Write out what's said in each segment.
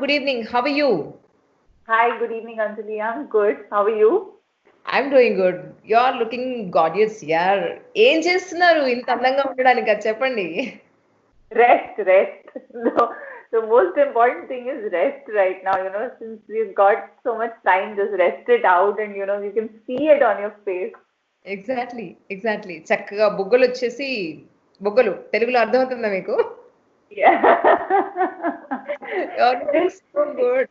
good evening. How are you? Hi, good evening, Anjali. I'm good. How are you? I'm doing good. You're looking gorgeous, yeah. ఏం చేస్తున్నారు ఇంత అందంగా ఉండడానికి అది చెప్పండి. Rest, rest. The most important thing is rest right now. Since we've got so much time, just rest it out and you can see it on your face. Exactly చక్కగా బుగ్గలు వచ్చేసి బుగ్గలు తెలుగులో అర్థమవుతుందా మీకు? Yeah. You're looking so good.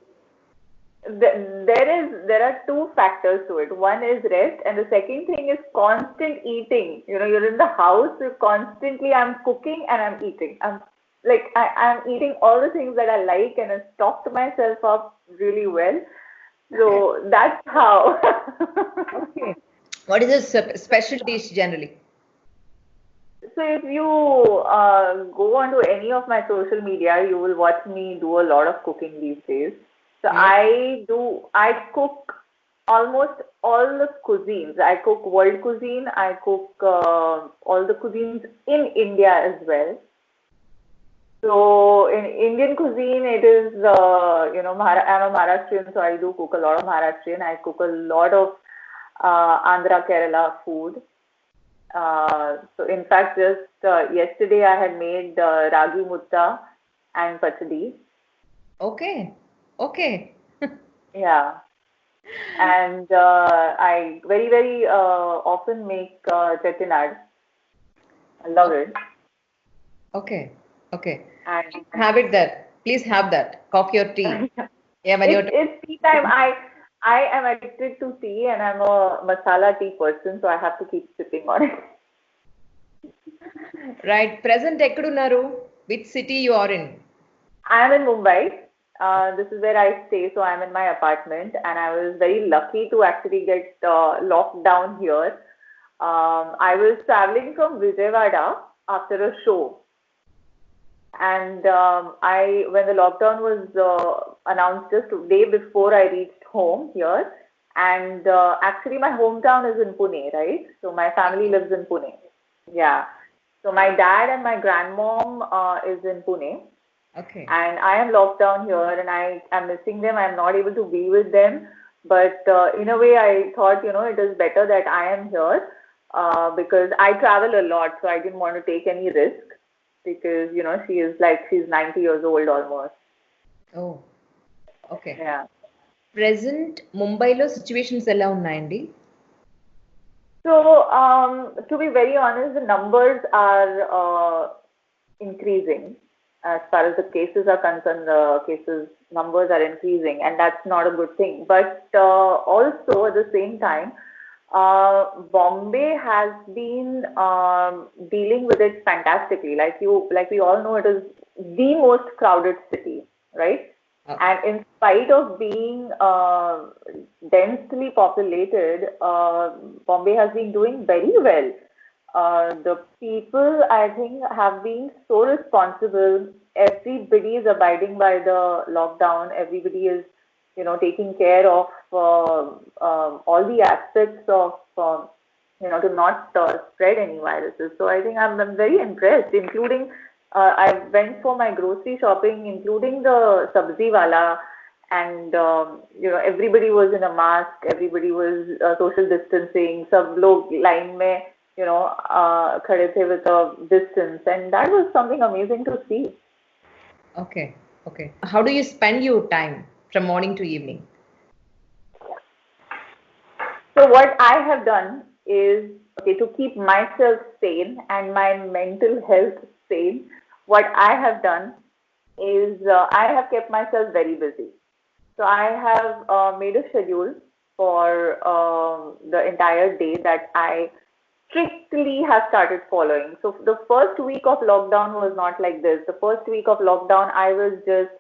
There are two factors to it. One is rest, and the second thing is constant eating. You're in the house, so constantly I'm cooking and I'm eating. I'm eating all the things that I like, and I've stocked myself up really well. So that's how. Okay. What is a special dish generally? So if you go onto any of my social media, you will watch me do a lot of cooking these days. So Yeah. I cook almost all the cuisines. I cook world cuisine. I cook all the cuisines in India as well. So in Indian cuisine, it is, I'm a Maharashtrian, so I do cook a lot of Maharashtrian. I cook a lot of Andhra, Kerala food. So in fact, just yesterday I had made ragi mutta and pachadi. Okay. Yeah, and I very often make chettinad. I love it. Okay. And Have it there. Please have that. Coffee or tea. Yeah, when you're it's tea time. I am addicted to tea, and I'm a masala tea person, so I have to keep sipping on it. right. Present ekkudunaru? Which city you are in? I am in Mumbai. This is where I stay, so I'm in my apartment, and I was very lucky to actually get locked down here. I was traveling from Vijayawada after a show, and when the lockdown was announced just a day before I reached home here, and actually my hometown is in Pune, right? So my family lives in Pune. Yeah. So my dad and my grandmom is in Pune, Okay. and I am locked down here, and I am missing them. I'm not able to be with them, but in a way, I thought it is better that I am here because I travel a lot, so I didn't want to take any risk because she's 90 years old almost. Oh, okay. Yeah. Present ముంబైలో situations ఎలా ఉన్నాయండి? So to be very honest, the numbers are increasing. As far as the cases are concerned, the cases numbers are increasing, and that's not a good thing. But also at the same time, Bombay has been dealing with it fantastically. Like we all know, it is the most crowded city, right? And in spite of being densely populated, Bombay has been doing very well. The people, I think, have been so responsible. Everybody is abiding by the lockdown. Everybody is, taking care of all the aspects of, to not spread any viruses. So I think I'm very impressed, including I went for my grocery shopping, including the sabzi wala, and everybody was in a mask. Everybody was social distancing. Sab log line mein khade the with a distance, and that was something amazing to see. Okay. How do you spend your time from morning to evening? So what I have done is, okay, to keep myself sane and my mental health sane, what I have done is I have kept myself very busy. So I have made a schedule for the entire day that I strictly have started following. So the first week of lockdown was not like this. The first week of lockdown, I was just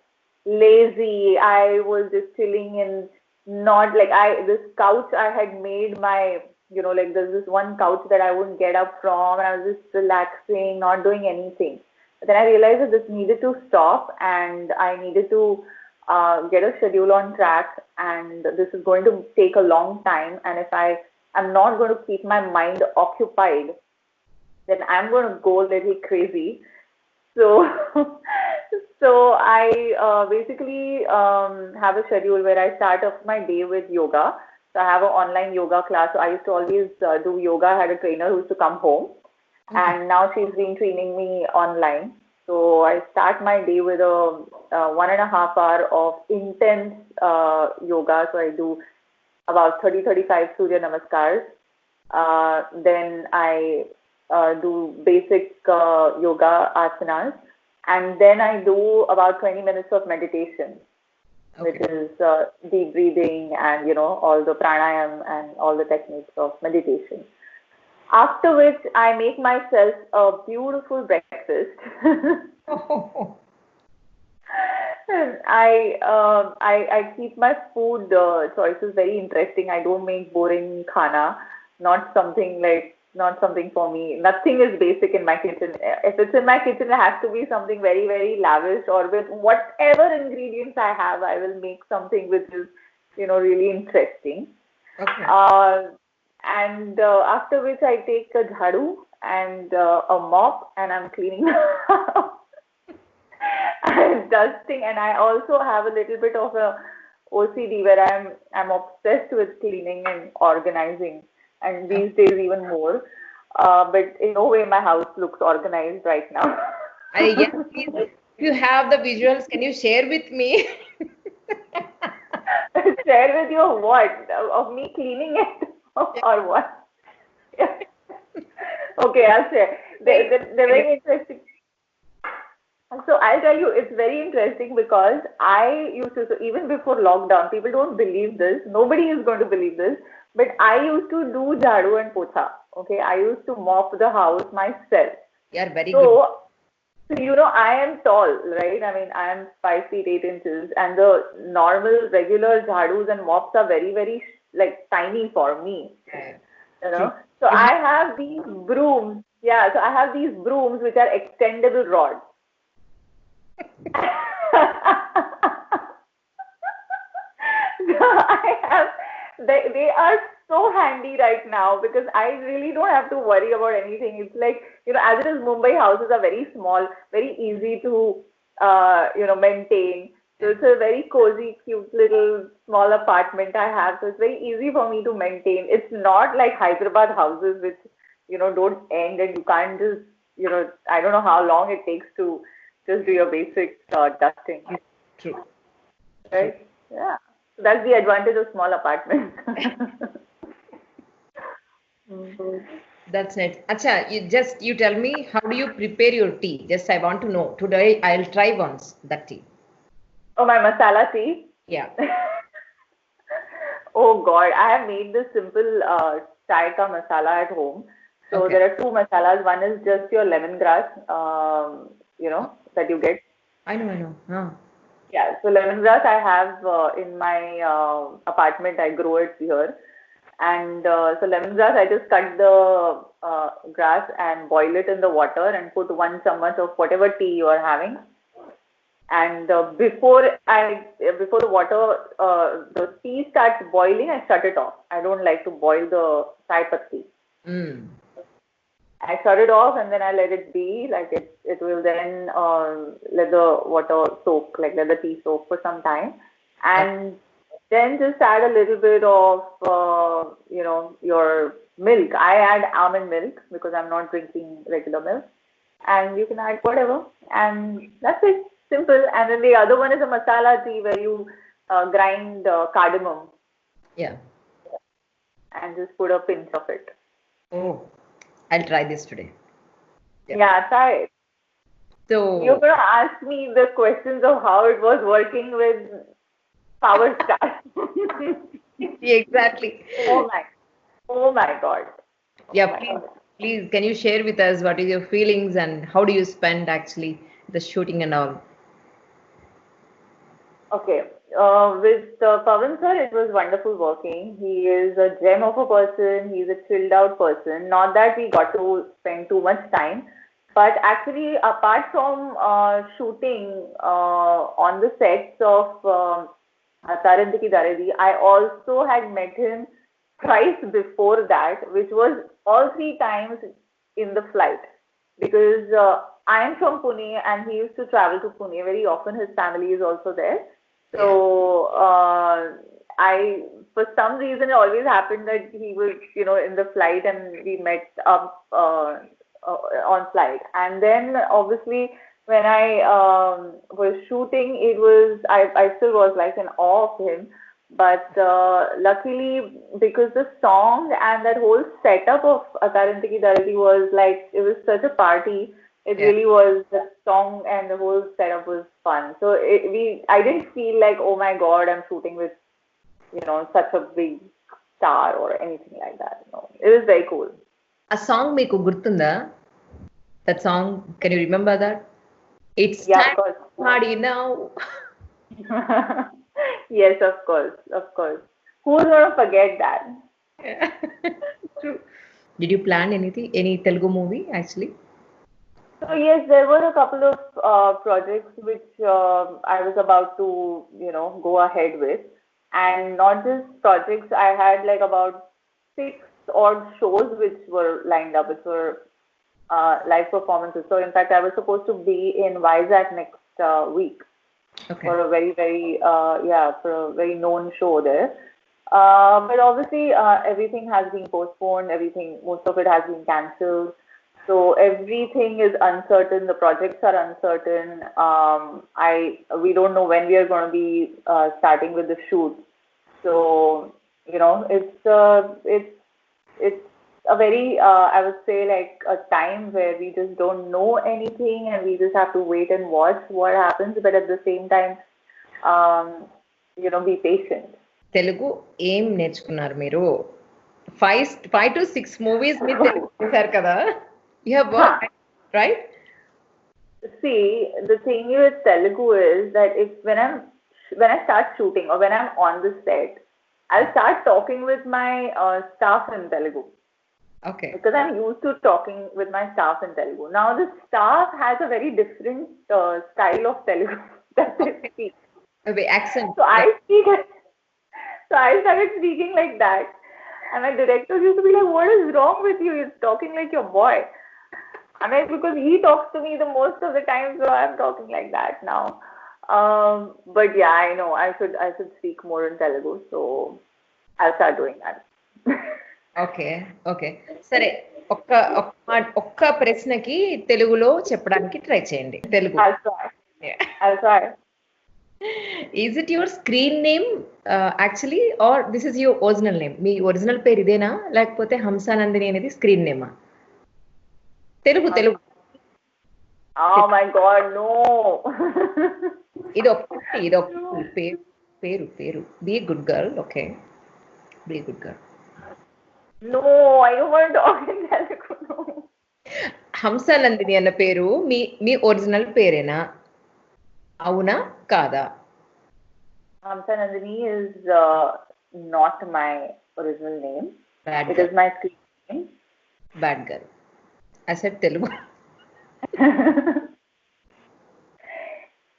lazy. I was just chilling in, not like this couch I had made my, like there's this one couch that I wouldn't get up from, and I was just relaxing, not doing anything. But then I realized that this needed to stop, and I needed to get a schedule on track, and this is going to take a long time. And if I'm not going to keep my mind occupied, then I'm going to go a little crazy. So, So I basically have a schedule where I start off my day with yoga. So I have an online yoga class. So I used to always do yoga. I had a trainer who used to come home, Okay. and now she's been training me online. So I start my day with a 1.5 hour of intense yoga. So I do about 30-35 Surya Namaskars. Then I do basic yoga asanas, and then I do about 20 minutes of meditation, which Okay. is deep breathing and all the pranayam and all the techniques of meditation. After which I make myself a beautiful breakfast. Oh, And I keep my food choices very interesting. I don't make boring khana, not something for me. Nothing is basic in my kitchen. If it's in my kitchen, it has to be something very, very lavish, or with whatever ingredients I have, I will make something which is, really interesting. okay. Uh, and after which I take a jhadu and a mop, and I'm cleaning the house. I'm dusting, and I also have a little bit of a OCD where I'm obsessed with cleaning and organizing, and these days even more. But in no way my house looks organized right now. Yes, please. If you have the visuals, can you share with me? Share with you what of me cleaning it or what? Yeah. Okay, I'll share. They're very interesting. So I'll tell you, it's very interesting because I used to, so even before lockdown, people don't believe this. Nobody is going to believe this. But I used to do jhadu and pocha. Okay, I used to mop the house myself. You are very good. So, I am tall, right? I mean, I am 5 feet 8 inches, and the normal, regular jhadus and mops are very, very like tiny for me. Yeah, You true. know. So You I have have these brooms. Yeah, so I have these brooms which are extendable rods. I have they are so handy right now because I really don't have to worry about anything. It's like, as it is, Mumbai houses are very small, very easy to maintain. So yeah. it's a very cozy, cute little small apartment I have. So it's very easy for me to maintain. It's not like Hyderabad houses which, don't end, and you can't just, I don't know how long it takes to just do your basic dusting, True. True. True. right? Yeah. So that's the advantage of small apartments. Mm. That's it. Acha, you tell me, how do you prepare your tea? Just I want to know. Today I'll try once that tea. Oh, my masala tea. Yeah. Oh God, I have made this simple chai ka masala at home. So Okay. there are two masalas. One is just your lemongrass, that you get. I know, I know. Huh. Yeah, so lemongrass I have in my apartment. I grow it here. And so lemongrass, I just cut the grass and boil it in the water and put 1 chammach of whatever tea you are having. And before the water, the tea starts boiling, I shut it off. I don't like to boil the chai patti. Mm. I shut it off, and then I let it be. Like it will then let the water soak, like let the tea soak for some time, Okay. and then just add a little bit of your milk. I add almond milk because I'm not drinking regular milk, and you can add whatever, and that's it. Simple. And then the other one is a masala tea where you grind cardamom Yeah. and just put a pinch of it. Oh, I'll try this today. Yeah. Yeah, try it. You're So, going to ask me the questions of how it was working with Power Star. exactly. Oh my, oh my God. Oh Yeah, my please, God. please, can you share with us what is your feelings and how do you spend actually the shooting and all? Okay. With Pawan sir, it was wonderful working. He is a gem of a person. He's a chilled out person. Not that we got to spend too much time, but actually, apart from shooting on the sets of Tarandiki Daredi, I also had met him twice before that, which was all 3 times in the flight because I am from Pune, and he used to travel to Pune very often. His family is also there. So for some reason, it always happened that he was, in the flight, and we met up on flight. And then, obviously, when I was shooting, I still was like in awe of him. But luckily, because the song and that whole setup of Akarantiki Darati was like, it was such a party. It really was. The song and the whole setup was fun. So I didn't feel like, oh my God, I'm shooting with, such a big star or anything like that. No, it was very cool. A song meeku gurtunda? That song, can you remember that? It's time to party now. Yes, of course. Who's gonna forget that? True. Did you plan any Telugu movie actually? So yes, there were a couple of projects which I was about to, go ahead with, and not just projects. I had like about 6 odd shows which were lined up, which were live performances. So in fact, I was supposed to be in Vizag next week for a very, very for a very known show there. But obviously, everything has been postponed. Most of it has been cancelled. So everything is uncertain. The projects are uncertain. We don't know when we are going to be starting with the shoot. So it's a very I would say like a time where we just don't know anything, and we just have to wait and watch what happens. But at the same time, be patient. Telugu ఏం నేర్చుకున్నారు మీరు? 5 to 6 movies మీరు తెలుగు చేశారు కదా? You have worked, right? See, the thing with Telugu is that when I start shooting or when I'm on the set, I'll start talking with my staff in Telugu. Okay. Because I'm used to talking with my staff in Telugu. Now the staff has a very different style of Telugu that they speak. The accent. So I started speaking like that. And my directors used to be like, what is wrong with you? You're talking like your boy. And because he talks to me the most of the time, so I'm talking like that now. But yeah, I know I should speak more in Telugu, so I'll start doing that. Okay. సరే, ఒక్క ప్రశ్నకి తెలుగులో చెప్పడానికి try చేయండి. Telugu. I'll try. Is it your screen name actually, or this is your original name? మీ original పేరు ఇదేనా, లేకపోతే హంసా నందిని అనేది స్క్రీన్ నేమా? Telugu. Oh my God, no. ఇది పేరు. Be a good girl, okay? Be a good girl. No, I don't want to talk in Telugu. No. Hamsa Nandini అన్న పేరు మీ ఒరిజినల్ పేరేనా? అవునా కాదా? Hamsa Nandini is not my original name. It is my screen name. Bad girl. I said Telugu.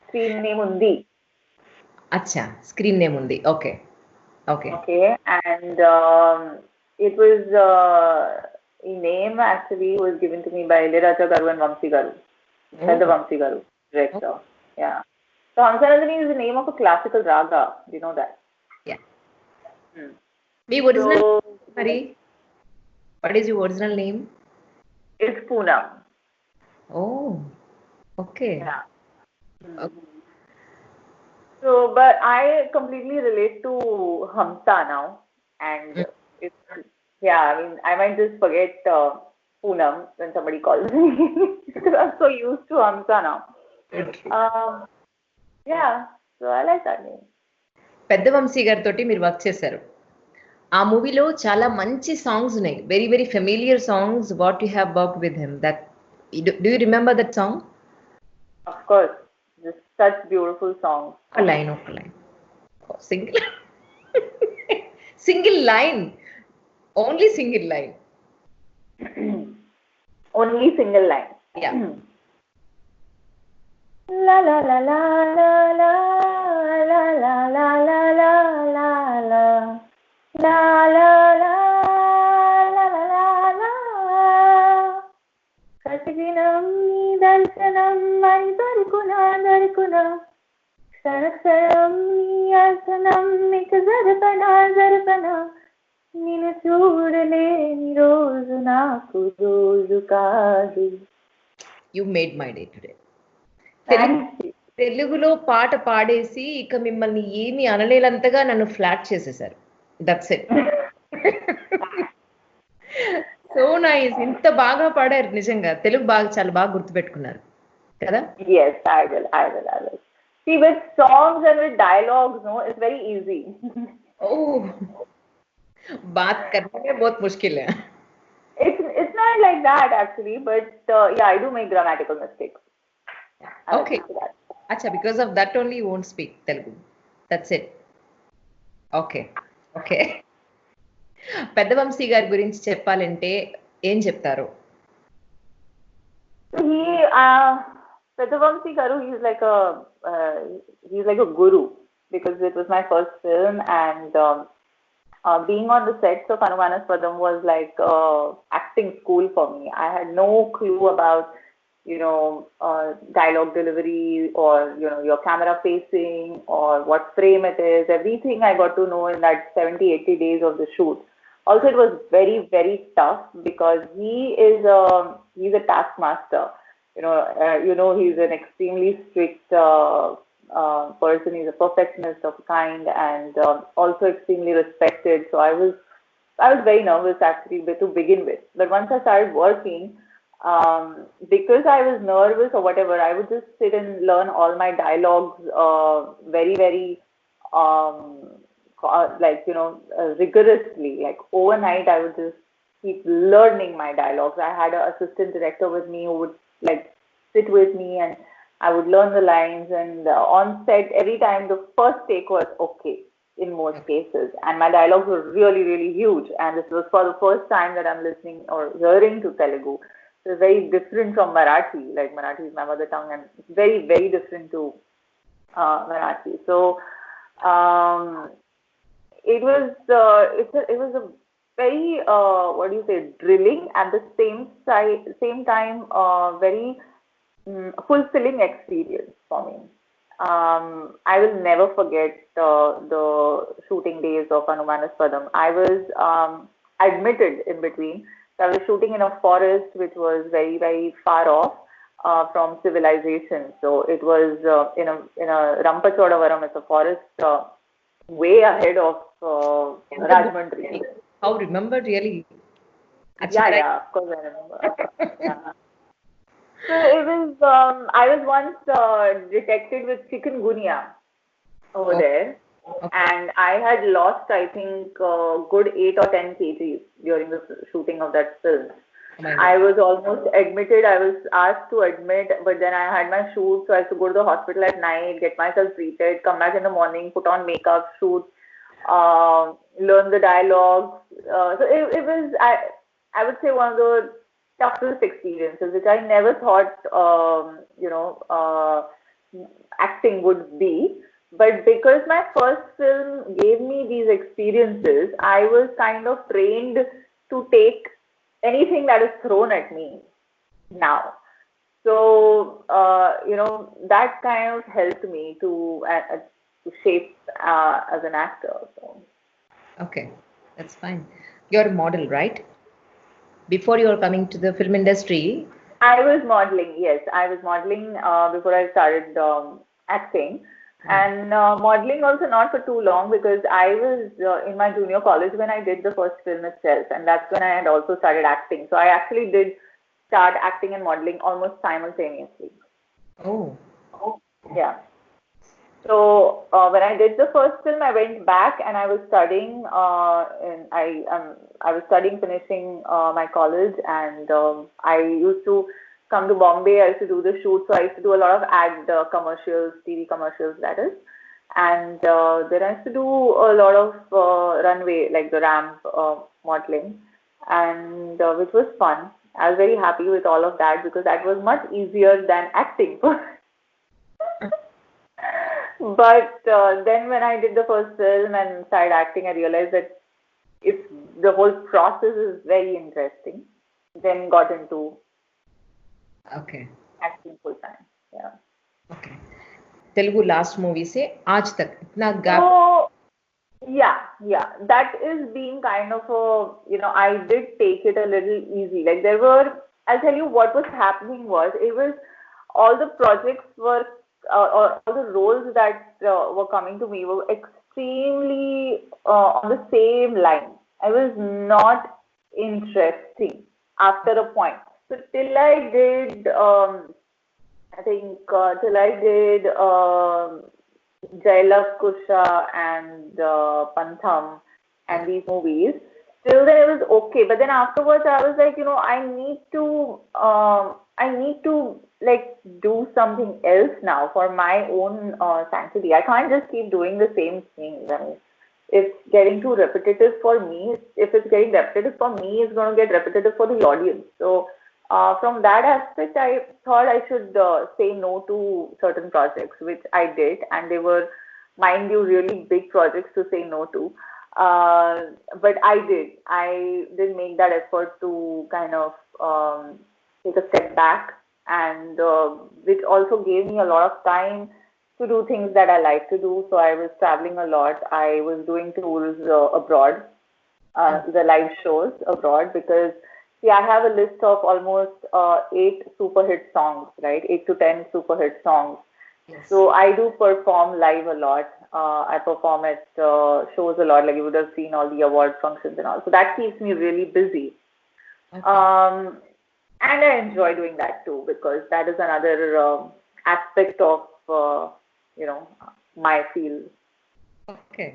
Screen name undi. Acha, screen name undi. Okay. And it was a name actually was given to me by Liraja Garu and Vamsi Garu. The Vamsi Garu, director. Yeah. So Hamsa Nandini is the name of a classical raga. Do you know that? Yeah. What is your original name? It's Poonam. Oh, okay. Yeah. So, but I completely relate to Hamsa now, and I might just forget Poonam when somebody calls me because I'm so used to Hamsa now. So I like that name. పెద్ద వంశీ గారితోటి మీరు work చేశారు. ఆ మూవీలో చాలా మంచి songs ఉన్నాయి, very very familiar songs. What you have worked with him, that do you remember that song? Of course, just such beautiful songs. ఒక line single line, only single line. Only single line. Yeah. La la la la la la la la la la la la la la la la la la la la. Katiginam Dil Se క్షణం my దొరుకునా క్షణక్షణం యాసనం నీకు జరపనా నిన్ను చూడలేని రోజు నాకు రోజు కాదు. You made my day today. తెలుగులో పాట పాడేసి ఇక మిమ్మల్ని ఏమి అనలేనంతగా నన్ను ఫ్లాట్ చేసేసారు. That's it. So nice. ఇంత బాగా పాడారు నిజంగా. తెలుగు చాలా బాగా గుర్తుపెట్టుకున్నారు కదా? Yes, I will. See, with songs and with dialogues, no, it's very easy. Oh, बात करने में बहुत मुश्किल है. It's not like that actually, but yeah, I do make grammatical mistakes. Okay. Acha, because of that only you won't speak Telugu. That's it. Okay. పెద్ద వంశీ గారి గురించి చెప్పాలంటే ఏం చెప్తారు? Pedda Vamsi Garu, he's like a guru, because it was my first film, and being on the sets of Anumanaspadam was like acting school for me. I had no clue about dialogue delivery, or your camera facing, or what frame it is. Everything I got to know in that 70-80 days of the shoot. Also, it was very, very tough because he's a taskmaster. He's an extremely strict person. He's a perfectionist of a kind, and also extremely respected. So I was very nervous actually to begin with. But once I started working, because I was nervous or whatever, I would just sit and learn all my dialogues very, very rigorously. Like overnight, I would just keep learning my dialogues. I had an assistant director with me who would sit with me, and I would learn the lines, and on set every time the first take was okay in most cases, and my dialogues were really, really huge, and this was for the first time that I'm listening or hearing to Telugu. So it's very different from Marathi. Like Marathi is my mother tongue, and it's very, very different to Marathi. So it was a very drilling, at the same time very fulfilling experience for me. I will never forget the shooting days of Anumanaspadam. I was admitted in between. So I was shooting in a forest which was very, very far off from civilization. So it was in a Rampachodavaram. It's a forest way ahead of Rajahmundry. How remembered really? Yeah, of course I remember. Yeah. So it was, I was once detected with chikungunya over there, and I had lost, I think, good 8 or 10 kgs during the shooting of that film. I was almost admitted. I was asked to admit, but then I had my shoot, so I had to go to the hospital at night, get myself treated, come back in the morning, put on makeup, shoot, learn the dialogues. So it was, I would say, one of the toughest experiences, which I never thought, acting would be. But because my first film gave me these experiences, I was kind of trained to take anything that is thrown at me now. So, that kind of helped me to shape as an actor. So. Okay, that's fine. You're a model, right? Before you were coming to the film industry? I was modeling, yes. I was modeling before I started acting. And modeling also not for too long, because I was in my junior college when I did the first film itself. And that's when I had also started acting. So I actually did start acting and modeling almost simultaneously. Oh. Yeah. So when I did the first film, I went back and I was studying. I was studying, finishing my college, and I used to come to Bombay. I used to do the shoot, so I used to do a lot of ad commercials, TV commercials, that is. And then I used to do a lot of runway, like the ramp modeling, and which was fun. I was very happy with all of that, because that was much easier than acting. But then when I did the first film and started acting, I realized that the whole process is very interesting. Then got into acting full time. Yeah. Okay. Telugu last movie से आज तक इतना gap. So yeah, that is being kind of a, I did take it a little easy. Like I'll tell you what was happening was, it was all the projects were, or all the roles that were coming to me were extremely on the same line. I was not interesting after a point. So till I did, I think till I did Jailak Kusha and Pantham and these movies, till then it was okay. But then afterwards I was like, I need to like do something else now for my own sanctity. I can't just keep doing the same things. I mean, it's getting too repetitive for me. If it's getting repetitive for me, it's going to get repetitive for the audience. So from that aspect, I thought I should say no to certain projects, which I did, and they were, mind you, really big projects to say no to. But I did make that effort to kind of take a step back, and which also gave me a lot of time to do things that I like to do. So I was traveling a lot. I was doing tours abroad, the live shows abroad, because see, I have a list of almost 8 super hit songs, right? 8 to 10 super hit songs. Yes. So I do perform live a lot. I perform at shows a lot, like you would have seen all the award functions and all. So that keeps me really busy. Okay. And I enjoy doing that too, because that is another aspect of, my field. Okay.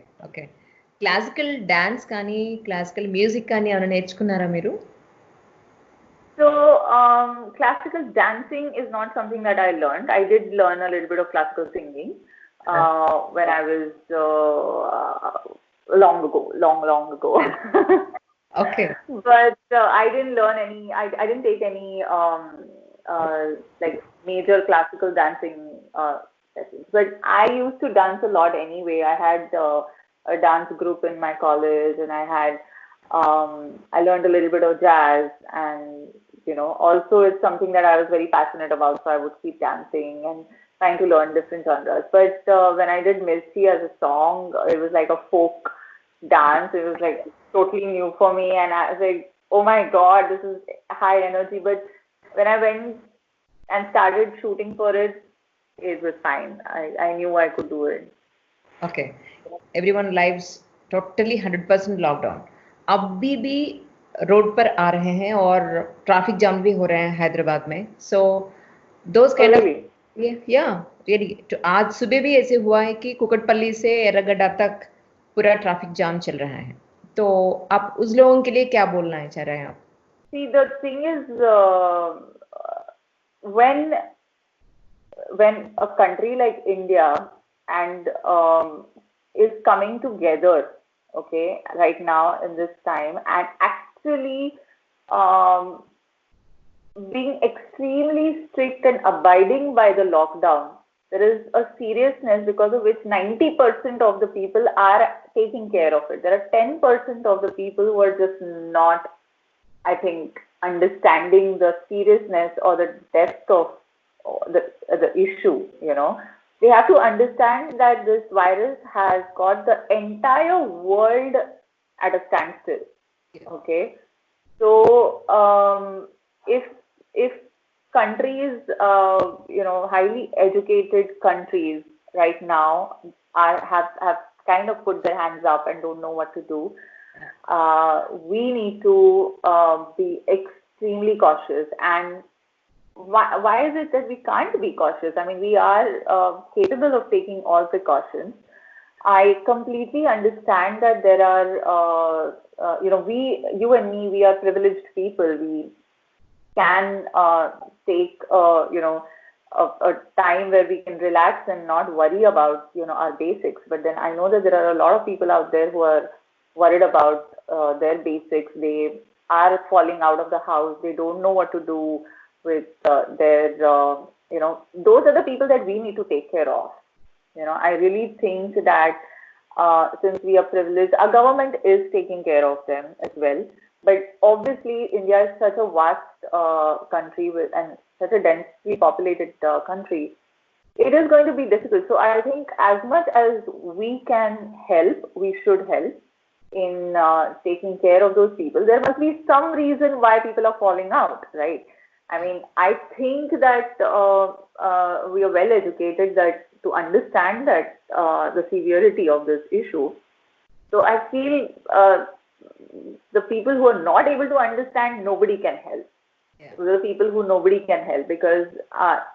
Classical dance కానీ classical music కానీ ఏమైనా నేర్చుకున్నారా మీరు? So classical dancing is not something that I learned. I did learn a little bit of classical singing when I was long ago. Okay. But I didn't learn any. I didn't take any like major classical dancing sessions. But I used to dance a lot anyway. I had a dance group in my college, and I learned a little bit of jazz, and also it's something that I was very passionate about, so I would keep dancing and trying to learn different genres. But when I did Mirchi as a song, it was like a folk dance. It was like totally new for me, and I was like, oh my god, this is high energy. But when I went and started shooting for it, it was fine. I knew I could do it. Okay. Everyone lives totally 100% lockdown. अभी भी road पर आ रहे हैं और traffic jam भी हो रहे हैं हैदराबाद में. So those kind of really. तो आज सुबह भी ऐसे हुआ है कि कुकटपल्ली से एर्रगड्डा तक पूरा ट्रैफिक जाम चल रहा है. तो आप उस लोगों के लिए क्या बोलना चाह रहे हैं आप? See, the thing is, when a country like India and is coming together, okay, right now in this time, and actually being extremely strict and abiding by the lockdown, there is a seriousness because of which 90% of the people are taking care of it. There are 10% of the people who are just not, I think, understanding the seriousness or the depth of the issue. They have to understand that this virus has got the entire world at a standstill. Okay, so if countries, highly educated countries right now have kind of put their hands up and don't know what to do, we need to be extremely cautious. And why is it that we can't be cautious? I mean, we are capable of taking all precautions. I completely understand that there are, you and me, we are privileged people. We can take, a time where we can relax and not worry about, our basics. But then I know that there are a lot of people out there who are worried about their basics. They are falling out of the house. They don't know what to do with their, those are the people that we need to take care of. I really think that since we are privileged, our government is taking care of them as well. But obviously, India is such a vast country and such a densely populated country, it is going to be difficult. So I think as much as we can help, we should help in taking care of those people. There must be some reason why people are falling out, right? I mean, I think that we are well educated that to understand that the severity of this issue. So I feel the people who are not able to understand, nobody can help. Yeah. The people who nobody can help, because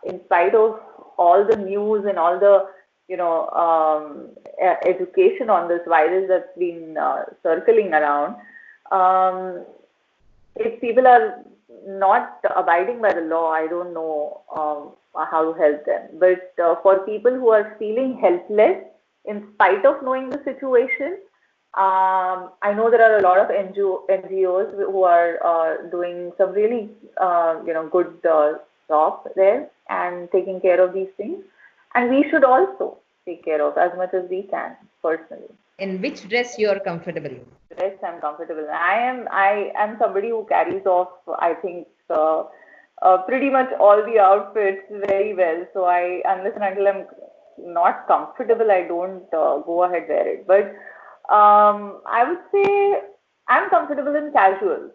in spite of all the news and all the education on this virus that's been circling around, if people are not abiding by the law, I don't know how to help them. But for people who are feeling helpless in spite of knowing the situation, I know there are a lot of NGOs who are doing some really good job there and taking care of these things, and we should also take care of as much as we can personally. In which dress you are comfortable? Dress I'm comfortable. I am somebody who carries off, I think, pretty much all the outfits very well. So unless and until I'm not comfortable, I don't go ahead wear it. But I would say I'm comfortable in casual,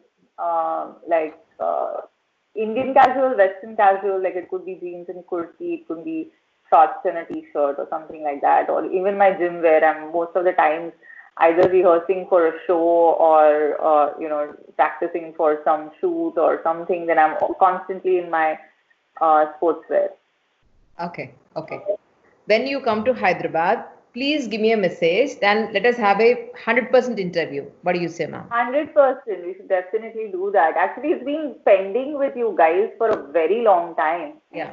like Indian casual, Western casual, like it could be jeans and kurti, it could be shorts and a t-shirt or something like that, or even my gym wear. I'm most of the times either rehearsing for a show or practicing for some shoot or something. Then I'm constantly in my sportswear. Okay. When you come to Hyderabad, please give me a message. Then let us have a 100% interview. What do you say, ma'am? 100%. We should definitely do that. Actually, it's been pending with you guys for a very long time. Yeah.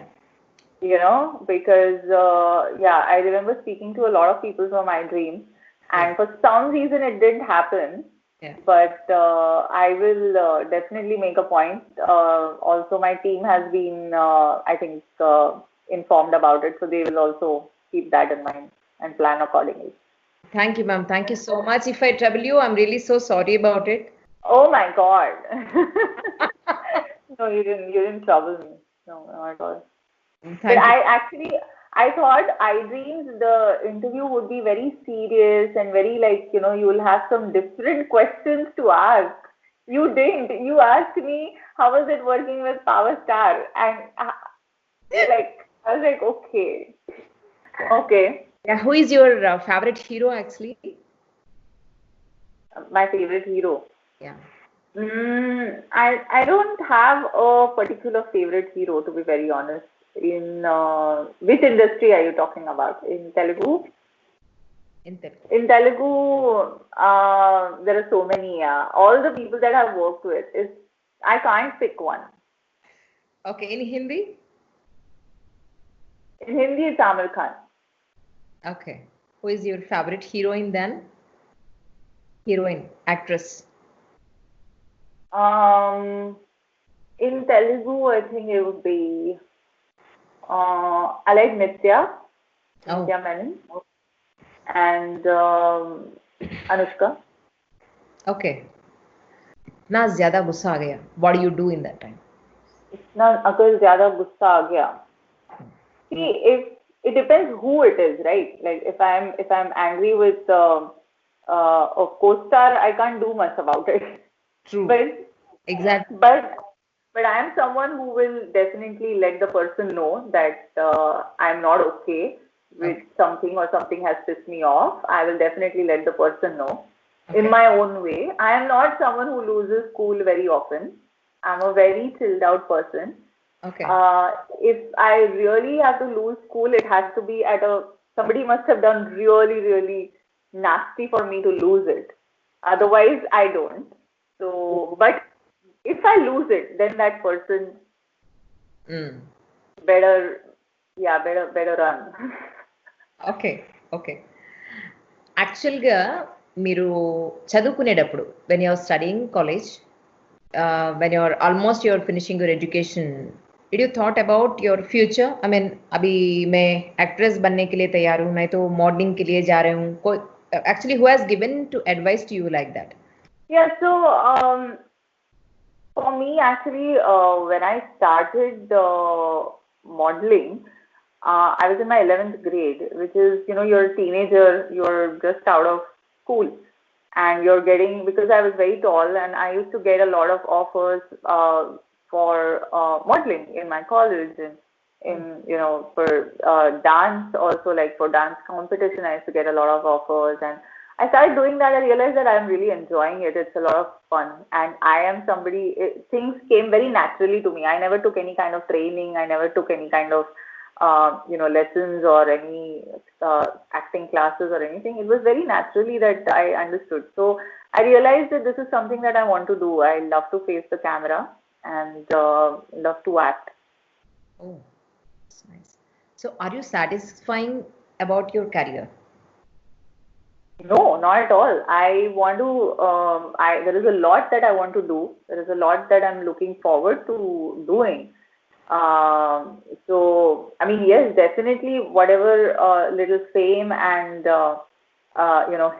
Because I remember speaking to a lot of people from iDream, and for some reason it didn't happen. Yeah. But I will definitely make a point. Also, my team has been, I think, informed about it, so they will also keep that in mind and plan accordingly. Thank you, ma'am. Thank you so much. If I trouble you, I'm really so sorry about it. Oh my God! No, you didn't trouble me. No, not at all. But I thought iDreams, the interview would be very serious and very you will have some different questions to ask. You didn't. You asked me, how was it working with Power Star? And I was like, okay. Yeah, who is your favorite hero actually? My favorite hero? Yeah. I don't have a particular favorite hero, to be very honest. In which industry are you talking about? In Telugu? In Telugu. In Telugu, there are so many. All the people that I've worked with, I can't pick one. Okay. In Hindi? In Hindi, it's Aamir Khan. Okay. Who is your favorite heroine then? Heroine, actress. In Telugu, I think it would be I like Nitya Menon, and Anushka. Okay. इतना ज़्यादा गुस्सा आ गया. What do you do in that time? इतना अगर ज़्यादा गुस्सा आ गया. See, if it depends who it is, right? Like if I'm angry with a co-star, I can't do much about it. True. Exactly. But I am someone who will definitely let the person know that I'm not okay with something, or something has pissed me off. I will definitely let the person know in my own way. I am not someone who loses cool very often. I'm a very chilled out person. Okay. If I really have to lose cool, it has to be somebody must have done really, really nasty for me to lose it. Otherwise, I don't. So, but if I lose it, then that person better run. Okay. Actually, మీరు చదువుకునేటప్పుడు when you are studying college, when you're finishing your education, did you thought about your future? I mean, अभी मैं actress बनने के लिए तैयार हूँ, मैं तो modeling के लिए जा रही हूँ. Actually, who has given to advice to you like that? Yeah, so For me, actually, when I started modeling, I was in my 11th grade, which is, you're a teenager, you're just out of school, and you're getting, because I was very tall, and I used to get a lot of offers for modeling in my college, and for dance also, like for dance competition, I used to get a lot of offers, and I started doing that. I realized that I'm really enjoying it. It's a lot of fun, and I am somebody. Things came very naturally to me. I never took any kind of training. I never took any kind of lessons or any acting classes or anything. It was very naturally that I understood. So I realized that this is something that I want to do. I love to face the camera and love to act. Oh, that's nice. So, are you satisfying about your career? No, not at all. I want to, there is a lot that I want to do. There is a lot that I'm looking forward to doing. So, I mean, yes, definitely whatever little fame and,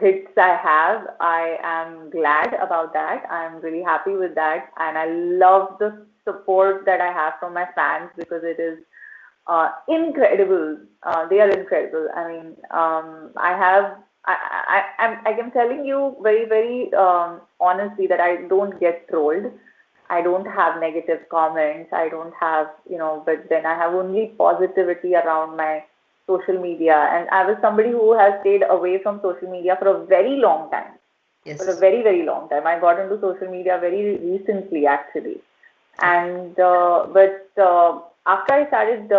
hits I have, I am glad about that. I'm really happy with that. And I love the support that I have from my fans because it is incredible. They are incredible. I mean, I am telling you very, very honestly that I don't get trolled. I don't have negative comments. I don't have, but then I have only positivity around my social media. And I was somebody who has stayed away from social media for a very long time. Yes. For a very, very long time. I got into social media very recently, actually. And, but after I started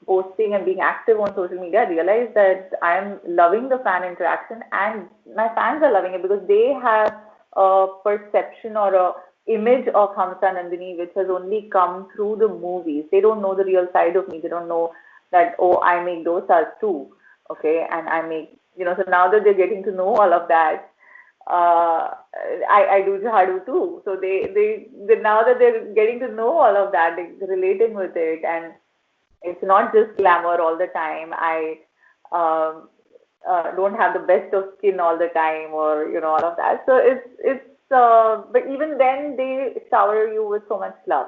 posting and being active on social media, I realized that I am loving the fan interaction and my fans are loving it because they have a perception or a image of Hamsa Nandini which has only come through the movies. They don't know the real side of me. They don't know that, oh, I make dosas too, okay, and I make, so now that they're getting to know all of that, I do jhadu too. So they now that they're getting to know all of that, they're relating with it, and it's not just glamour all the time. I don't have the best of skin all the time, or all of that. So it's but even then they shower you with so much love.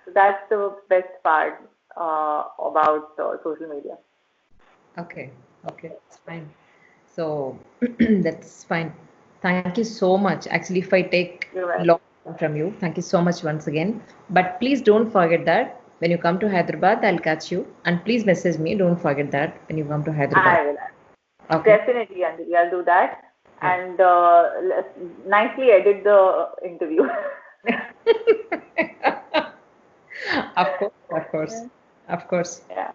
So that's the best part about social media. Okay, it's fine. So that's fine. Thank you so much. Actually, if I take long time from you, thank you so much once again. But please don't forget that when you come to Hyderabad, I'll catch you. And please message me. Don't forget that when you come to Hyderabad. I will. Okay. Definitely, Anjali. I'll do that. Yeah. And nicely edit the interview. Of course. Yeah.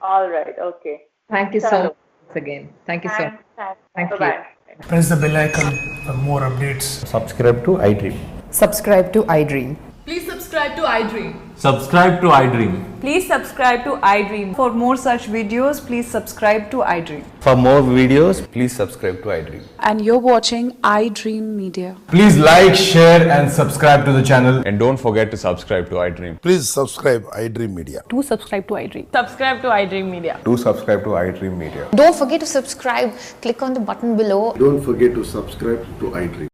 All right. Okay. Thank you so much again. Thank you so much. Thank you. Bye-bye. Press the bell icon for more updates. Subscribe to iDream. Subscribe to iDream. Please subscribe to iDream. Subscribe to iDream. Please subscribe to iDream. For more such videos, please subscribe to iDream. For more videos, please subscribe to iDream. And you're watching iDream Media. Please like, share and subscribe to the channel. And don't forget to subscribe to iDream. Please subscribe iDream Media. Do subscribe to iDream. Subscribe to iDream Media. Do subscribe to iDream Media. Don't forget to subscribe. Click on the button below. Don't forget to subscribe to iDream.